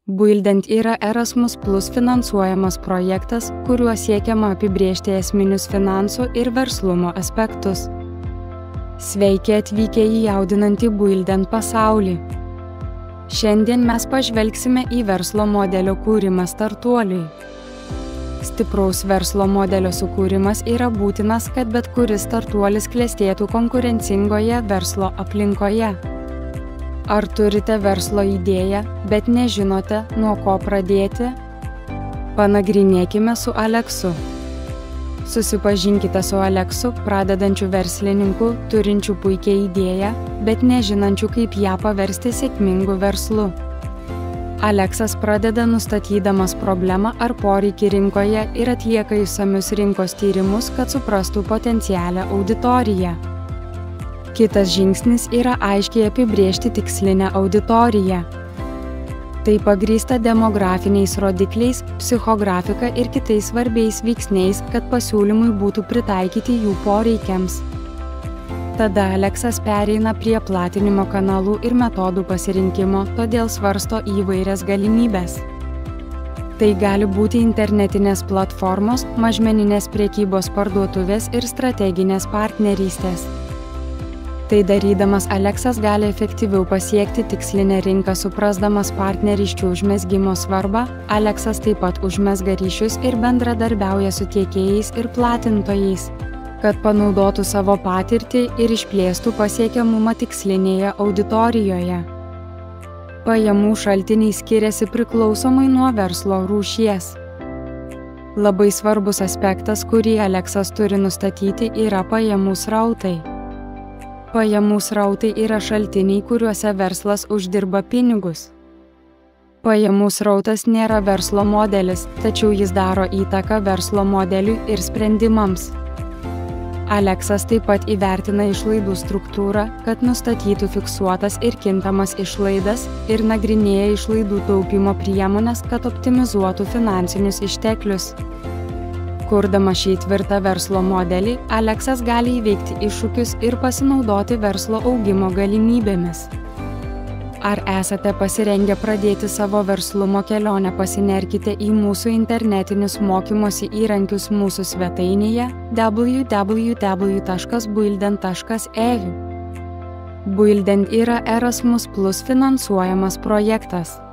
Buildent yra Erasmus Plus finansuojamas projektas, kuriuo siekiama apibrėžti esminius finansų ir verslumo aspektus. Sveiki atvykę į jaudinantį Buildent pasaulį. Šiandien mes pažvelgsime į verslo modelio kūrimą startuoliui. Stipraus verslo modelio sukūrimas yra būtinas, kad bet kuris startuolis klestėtų konkurencingoje verslo aplinkoje. Ar turite verslo idėją, bet nežinote, nuo ko pradėti? Panagrinėkime su Aleksu. Susipažinkite su Aleksu, pradedančiu verslininku, turinčiu puikią idėją, bet nežinančiu, kaip ją paversti sėkmingu verslu. Aleksas pradeda nustatydamas problemą ar poreikį rinkoje ir atlieka išsamius rinkos tyrimus, kad suprastų potencialią auditoriją. Kitas žingsnis yra aiškiai apibrėžti tikslinę auditoriją. Tai pagrįsta demografiniais rodikliais, psichografika ir kitais svarbiais veiksniais, kad pasiūlymai būtų pritaikyti jų poreikiams. Tada Aleksas pereina prie platinimo kanalų ir metodų pasirinkimo, todėl svarsto įvairias galimybes. Tai gali būti internetinės platformos, mažmeninės prekybos parduotuvės ir strateginės partnerystės. Tai darydamas Aleksas gali efektyviau pasiekti tikslinę rinką, suprasdamas partnerysčių užmezgimo svarbą. Aleksas taip pat užmezga ryšius ir bendradarbiauja su tiekėjais ir platintojais, kad panaudotų savo patirtį ir išplėstų pasiekiamumą tikslinėje auditorijoje. Pajamų šaltiniai skiriasi priklausomai nuo verslo rūšies. Labai svarbus aspektas, kurį Aleksas turi nustatyti, yra pajamų srautai. Pajamų srautai yra šaltiniai, kuriuose verslas uždirba pinigus. Pajamų srautas nėra verslo modelis, tačiau jis daro įtaką verslo modeliui ir sprendimams. Aleksas taip pat įvertina išlaidų struktūrą, kad nustatytų fiksuotas ir kintamas išlaidas ir nagrinėja išlaidų taupymo priemones, kad optimizuotų finansinius išteklius. Kurdama šį tvirtą verslo modelį, Aleksas gali įveikti iššūkius ir pasinaudoti verslo augimo galimybėmis. Ar esate pasirengę pradėti savo verslumo kelionę? Pasinerkite į mūsų internetinius mokymosi įrankius mūsų svetainėje www.buildent.eu. Buildent yra Erasmus Plus finansuojamas projektas.